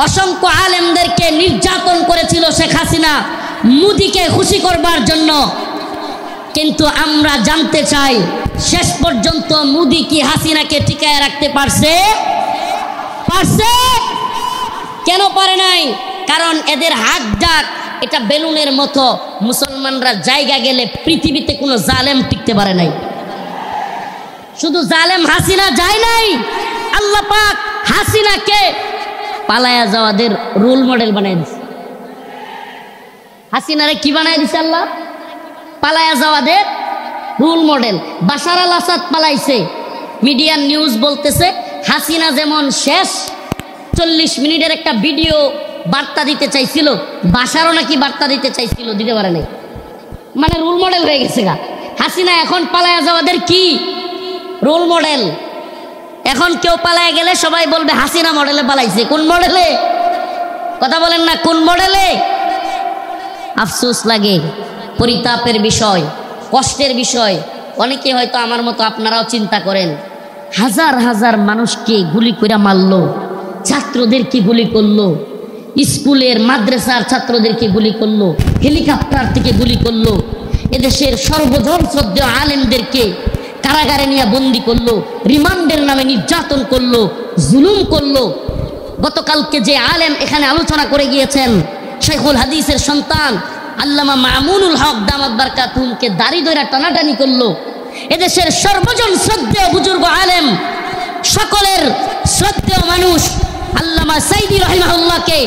অসংখ্য আলেমদেরকে নির্যাতন করেছিল শেখ হাসিনা মোদিকে খুশি করবার জন্য। কিন্তু আমরা জানতে চাই শেষ পর্যন্ত মোদি কি হাসিনাকে টিকায় রাখতে পারছে? কেন পারে নাই? কারণ এদের হাত ডাক এটা বেলুনের মতো। মুসলমানরা জায়গা গেলে পৃথিবীতে কোনো জালেম টিকতে পারে নাই। শুধু জালেম হাসিনা যায় নাই, আল্লাহ পাক হাসিনাকে পালায়া যাওয়াদের রোল মডেল বানাই দিছে। হাসিনারে কি বানাই দিছে আল্লাহ? পালায়া যাওয়াদের রোল মডেল। বাশার আল আসাদ পালাইছে, মিডিয়ার নিউজ বলতেছে হাসিনা যেমন শেষ 40 মিনিটের একটা ভিডিও বার্তা দিতে চাইছিল, বাশারও নাকি বার্তা দিতে চাইছিল, দিতে পারে নাই। মানে রোল মডেল হয়ে গেছে গা হাসিনা। এখন পালায়া যাওয়াদের কি রোল মডেল। এখন কেউ পালায় গেলে সবাই বলবে হাসিনা মডেলে পালাইছে। কোন মডেলে? কথা বলেন না, কোন মডেলে? আফসোস লাগে, পরিতাপের বিষয়, কষ্টের বিষয়। অনেকে হয়তো আমার মতো আপনারাও চিন্তা করেন, হাজার হাজার মানুষকে গুলি করে মারলো, ছাত্রদেরকে গুলি করলো, স্কুলের মাদ্রাসার ছাত্রদেরকে গুলি করলো, হেলিকপ্টার থেকে গুলি করলো, এদেশের সর্বজন শ্রদ্ধেয় আলেমদেরকে কারাগারে নিয়ে বন্দি করলো, রিমান্ডের নামে নির্যাতন করলো, জুলুম করলো। গতকালকে যে আলেম এখানে আলোচনা করে গিয়েছেন, শাইখুল হাদিসের সন্তান আল্লামা মামুনুল হক দামাত বারকাতুহুমকে দাড়ি ধরে টানাটানি করলো। এদেশের সর্বজন শ্রদ্ধেয় বুজুর্গ আলেম, সকলের শ্রদ্ধেয় মানুষ আল্লামা সাইদি রাহিমাহুল্লাহকে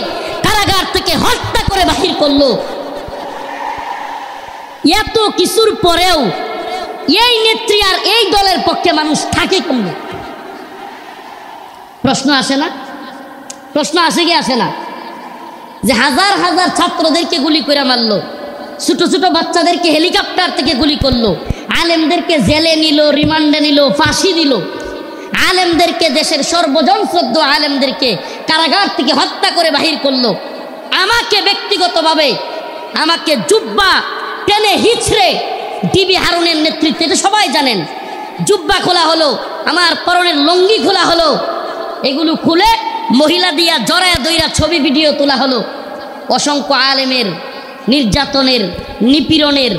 কারাগার থেকে হত্যা করে বাহির করলো। এত কিছুর পরেও এই নেত্রী আর এই দলের পক্ষে মানুষ থাকে কেমন? প্রশ্ন আসে না? প্রশ্ন আসে কি আসে না? যে হাজার হাজার ছাত্রদেরকে গুলি করে মারলো, ছোট ছোট বাচ্চাদেরকে হেলিকপ্টার থেকে গুলি করলো, আলেমদেরকে জেলে নিল, রিমান্ডে নিল, ফাঁসি দিল, আলেমদেরকে, দেশের সর্বজন শ্রদ্ধেয় আলেমদেরকে কারাগার থেকে হত্যা করে বাহির করলো। আমাকে ব্যক্তিগতভাবে আমাকে জুব্বা টেনে হিচড়ে ডিবি হারুনের নেতৃত্বে, এটা সবাই জানেন, জুব্বা খোলা হলো, আমার পরনের লঙ্গি খোলা হলো, এগুলো খুলে মহিলা দিয়া জড়ায়া দইরা ছবি ভিডিও তোলা হলো। অসংখ্য আলেমের নির্যাতনের, নিপীড়নের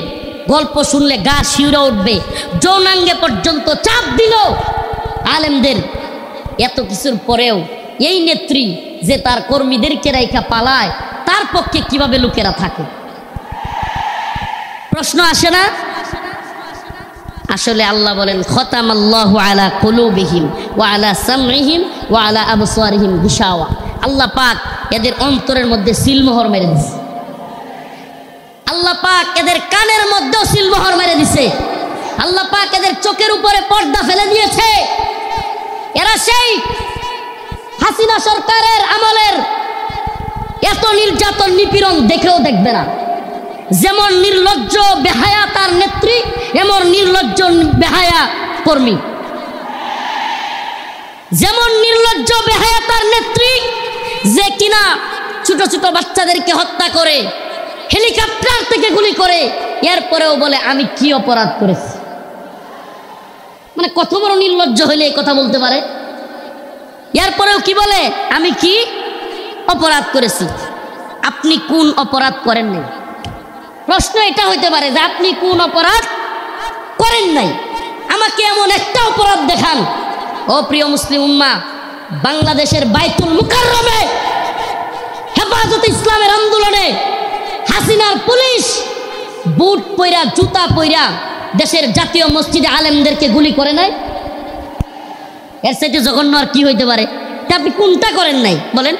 গল্প শুনলে গা শিউরে উঠবে। যৌনাঙ্গে পর্যন্ত চাপ দিল আলেমদের। এত কিছুর পরেও এই নেত্রী যে তার কর্মীদেরকে রাইখা পালায়, তার পক্ষে কিভাবে লোকেরা থাকে? প্রশ্ন আসে না? আসলে আল্লাহ বলেন খতামাল্লাহু আলা কুলুবিহিম ওয়া আলা সামইহিম ওয়া আলা আবসারিহিম গিশাওয়া। আল্লাহ পাক এদের অন্তরের মধ্যে সিলমোহর মেরে দিছে। আল্লাহ পাক এদের কানের মধ্যেও সিলমোহর মেরে দিছে। আল্লাহ পাক এদের চোখের উপরে পর্দা ফেলে দিয়েছে। এরা সেই হাসিনা সরকারের আমলের এত নির্যাতন নিপীড়ন দেখেও দেখবে না। যেমন নির্লজ্জ বেহায়া তার নেত্রী, এমন নির্লজ্জ বেহায়া কর্মী। যেমন নির্লজ্জ বেহায়া তার নেত্রী, যে কিনা ছোট ছোট বাচ্চাদেরকে হত্যা করে, হেলিকপ্টার থেকে গুলি করে, এরপরেও বলে আমি কি অপরাধ করেছি। মানে কত বড় নির্লজ্জ হইলে এই কথা বলতে পারে? এরপরেও কি বলে আমি কি অপরাধ করেছি। আপনি কোন অপরাধ করেন নাই? প্রশ্ন এটা হইতে পারে যে আপনি কোন অপরাধ করেন নাই, আমাকে এমন একটা অপরাধ দেখান। ও প্রিয় মুসলিম উম্মাহ, বাংলাদেশের বাইতুল মুকাররমে হেফাজতে ইসলামের আন্দোলনে হাসিনার পুলিশ বুট পইরা, জুতা পইরা দেশের জাতীয় মসজিদে আলেমদেরকে গুলি করে নাই। এর সাথে জঘন্য আর কি হইতে পারে? আপনি কোনটা করেন নাই বলেন?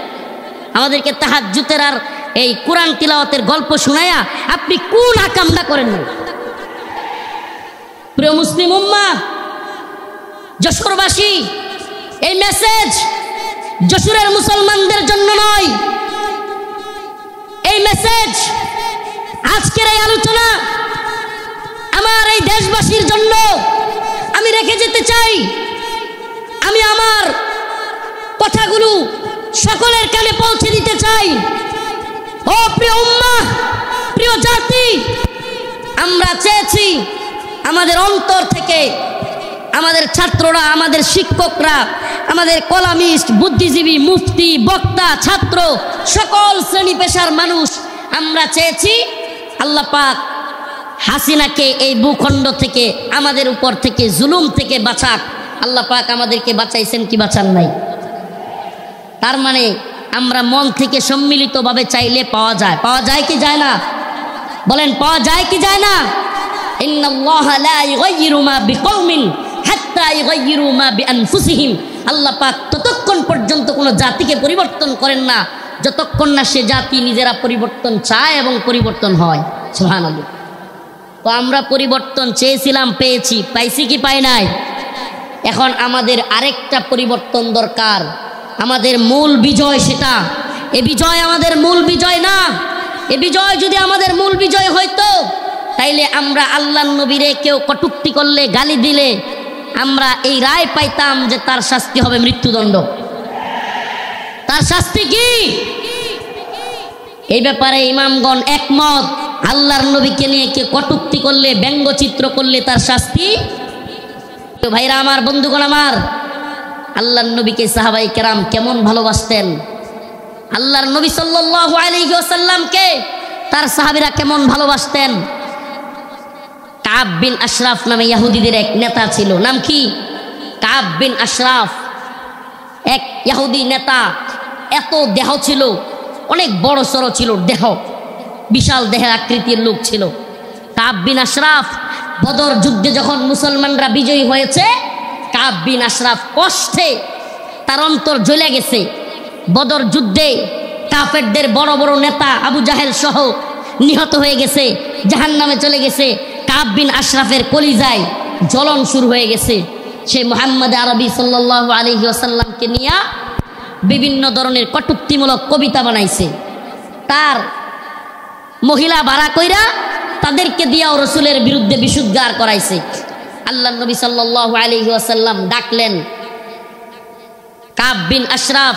আমাদেরকে তাহাজ্জুদের আর এই কোরআন তিলাওয়াতের গল্প শোনায়া আপনি কোন আকামটা করেন নাই? প্রিয় মুসলিম উম্মাহ, যশোরবাসী, এই মেসেজ যশোরের মুসলমানদের জন্য নয়, এই মেসেজ, আজকের এই আলোচনা আমার এই দেশবাসীর জন্য আমি রেখে যেতে চাই। আমি আমার কথাগুলো সকলের কানে পৌঁছে দিতে চাই। ও প্রিয় উম্মাহ, প্রিয় জাতি, আমরা চেয়েছি আমাদের অন্তর থেকে আমাদের ছাত্ররা, আমাদের শিক্ষকরা, আমাদের কলামিস্ট, বুদ্ধিজীবী, মুফতি, বক্তা, ছাত্র, সকল শ্রেণী পেশার মানুষ আমরা চেয়েছি আল্লাহ পাক হাসিনাকে এই ভূখণ্ড থেকে, আমাদের উপর থেকে, জুলুম থেকে বাঁচাক। আল্লাহ পাক আমাদেরকে বাঁচাইছেন কি বাঁচান নাই? তার মানে আমরা মন থেকে সম্মিলিতভাবে চাইলে পাওয়া যায়। পাওয়া যায় কি যায় না? বলেন, পাওয়া যায় কি যায় না? ইন্নাল্লাহা লা ইউগাইয়িরু মা বিকওমিন হাত্তা ইউগাইয়িরু মা বিআনফুসিহিম। আল্লাহ পাক ততক্ষণ পর্যন্ত কোনো জাতিকে পরিবর্তন করেন না যতক্ষণ না সে জাতি নিজেরা পরিবর্তন চায় এবং পরিবর্তন হয়। সুবহানাল্লাহ। তো আমরা পরিবর্তন চেয়েছিলাম, পেয়েছি। পাইছি কি পাই নাই? এখন আমাদের আরেকটা পরিবর্তন দরকার। আমাদের মূল বিজয় সেটা। এ বিজয় আমাদের মূল বিজয় না। এ বিজয় যদি আমাদের মূল বিজয় হইতো তাইলে আমরা আল্লাহর নবীরে কেউ কটূক্তি করলে, গালি দিলে আমরা এই রায় পাইতাম যে তার শাস্তি হবে মৃত্যুদণ্ড। তার শাস্তি কি? এই ব্যাপারে ইমামগণ একমত। আল্লাহর নবীকে নিয়ে কে কটূক্তি করলে, ব্যঙ্গচিত্র করলে তার শাস্তি। তো ভাইরা আমার, বন্ধুগণ আমার, আল্লাহর নবীকে সাহাবাই কেরাম কেমন ভালোবাসতেন। আল্লাহর নবী সাল্লাল্লাহু আলাইহি ওয়াসাল্লামকে তার সাহাবীরা কেমন ভালোবাসতেন। কাব বিন আশরাফ নামে ইহুদিদের এক নেতা ছিল। নাম কি? কাব বিন আশরাফ, এক ইহুদি নেতা। এত দেহ ছিল, অনেক বড় সড়ো ছিল দেহ, বিশাল দেহের আকৃতির লোক ছিল কাব বিন আশরাফ। বদর যুদ্ধে যখন মুসলমানরা বিজয়ী হয়েছে, কাব বিন আশরাফ কষ্টে তার অন্তর জ্বলে গেছে। বদর যুদ্ধে কাফেরদের বড় বড় নেতা আবু জাহেল সহ নিহত হয়ে গেছে, জাহান্নামে চলে গেছে। কাব বিন আশরাফের কলিজায় জ্বলন শুরু হয়ে গেছে। সে মুহাম্মদ আরবি সাল্লাল্লাহু আলাইহি ওয়াসাল্লামকে নিয়ে বিভিন্ন ধরনের কটূক্তিমূলক কবিতা বানাইছে। তার মহিলা ভাড়া কইরা তাদেরকে দিয়াও রসুলের বিরুদ্ধে বিশুদ্ধার করাইছে। আল্লাহ নবী সাল্লাল্লাহু আলাইহি ওয়াসাল্লাম ডাকলেন কাব বিন আশরাফ,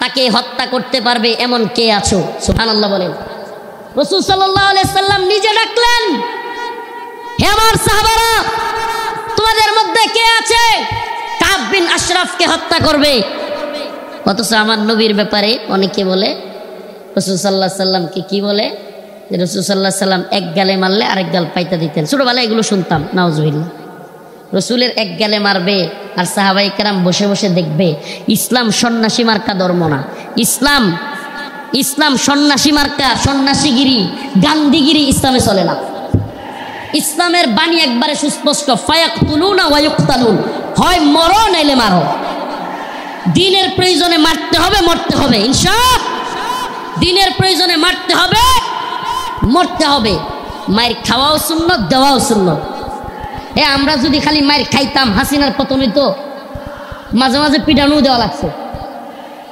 তাকে হত্যা করতে পারবে এমন কে আছো? সুবহানাল্লাহ বলেন। রাসূল সাল্লাল্লাহু আলাইহি ওয়াসাল্লাম নিজে ডাকলেন, হে আমার সাহাবারা, তোমাদের মধ্যে কে আছে কাব বিন আশরাফকে হত্যা করবে? অথচ আমার নবীর ব্যাপারে অনেকে বলে, রাসূল সাল্লাল্লাহু আলাইহি সাল্লামকে কি বলে, যে রাসূল সাল্লাল্লাহু আলাইহি সাল্লাম এক গালে মারলে আরেক গাল পাইতা দিতেন। ছোটবেলায় এগুলো শুনতাম, নাউজুবিল্লাহ। রসুলের এক গালে মারবে আর সাহাবাই কেরাম বসে বসে দেখবে। ইসলাম সন্ন্যাসী মার্কা ধর্ম না। ইসলাম সন্ন্যাসী মার্কা, সন্ন্যাসীগিরি, গান্ধীগিরি ইসলামে চলে না। ইসলামের বাণী একবারে সুস্পষ্ট, ফায়াকতুলুনা ওয়া ইউকতালুন, হয় মরো নাইলে মারো। দিনের প্রয়োজনে মারতে হবে, মরতে হবে। ইনশাআল্লাহ দিনের প্রয়োজনে মারতে হবে, মরতে হবে। মায়ের খাওয়াও সুন্নত, দেওয়াও সুন্নত। আমরা যদি খালি মায়ের খাইতাম, হাসিনার পতন হইতো। মাঝে মাঝে পিটানো দেওয়া লাগছে,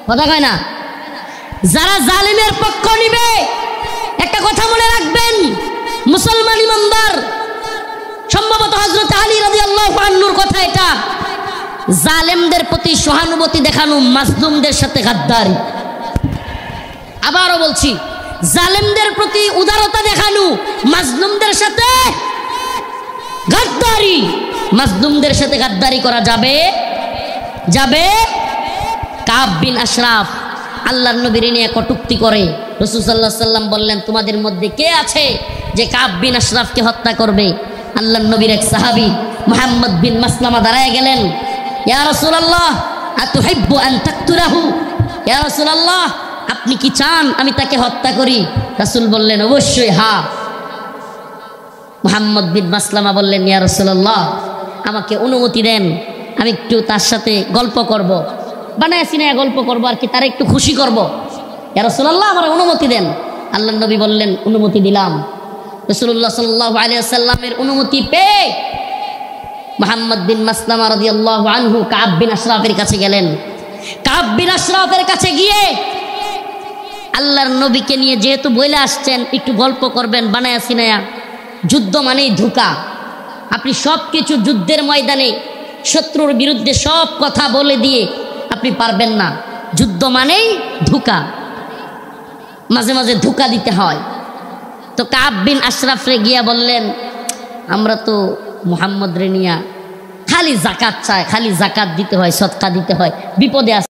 কথা কয় না? যারা জালিমের পক্ষ নিবে, একটা কথা মনে রাখবেন, মুসলমান ইমানদার, সম্ভবত হযরত আলী রাদিয়াল্লাহু আনহুর কথা এটা, জালেমদের প্রতি সহানুভূতি দেখানো মাজলুমদের সাথে গাদ্দারি। আবারও বলছি, জালেমদের প্রতি উদারতা দেখানো মাজলুমদের সাথে গাদ্দারি। মাজলুমদের সাথে গাদ্দারি করা যাবে? কাব বিন আশরাফ আল্লাহর নবীর নিয়ে কটূক্তি করে। রাসূল সাল্লাল্লাহু আলাইহি ওয়াসাল্লাম বললেন, তোমাদের মধ্যে কে আছে যে কাব বিন আশরাফকে হত্যা করবে? আল্লাহর নবীর এক সাহাবী মুহাম্মদ বিন মাসলামা দাঁড়ায় গেলেন, ইয়া রাসূলুল্লাহ আতুহিব্বু আন তাকতুলাহু? ইয়া রাসূলুল্লাহ, আপনি কি চান আমি তাকে হত্যা করি? রাসূল বললেন, অবশ্যই হ্যাঁ। মুহাম্মদ বিন মাসলামা বললেন, ইয়া রাসূলুল্লাহ, আমাকে অনুমতি দেন, আমি একটু তার সাথে গল্প করব, বানায় সিনায় গল্প করব, আর কি তার একটু খুশি করব। ইয়া রাসূলুল্লাহ, আমার অনুমতি দেন। আল্লাহর নবী বললেন, অনুমতি দিলাম। রাসূলুল্লাহ সাল্লাল্লাহু আলাইহি ওয়াসাল্লামের অনুমতি পেয়ে মুহাম্মদ বিন মাসলামা রাদিয়াল্লাহু আনহু কাব বিন আশরাফের কাছে গেলেন। কাব বিন আশরাফের কাছে গিয়ে আল্লাহর নবীকে নিয়ে যেহেতু বলে আসছেন একটু গল্প করবেন বানায়া সিনায়া, যুদ্ধ মানেই ধোঁকা। আপনি সব কিছু যুদ্ধের ময়দানে শত্রুর বিরুদ্ধে সব কথা বলে দিয়ে আপনি পারবেন না। যুদ্ধ মানেই ধোঁকা, মাঝে মাঝে ধোঁকা দিতে হয়। তো কাব বিন আশরাফ রে গিয়া বললেন, আমরা তো মুহাম্মদ রে নিয়া খালি জাকাত চায়, খালি জাকাত দিতে হয়, সদকা দিতে হয়, বিপদে আছে।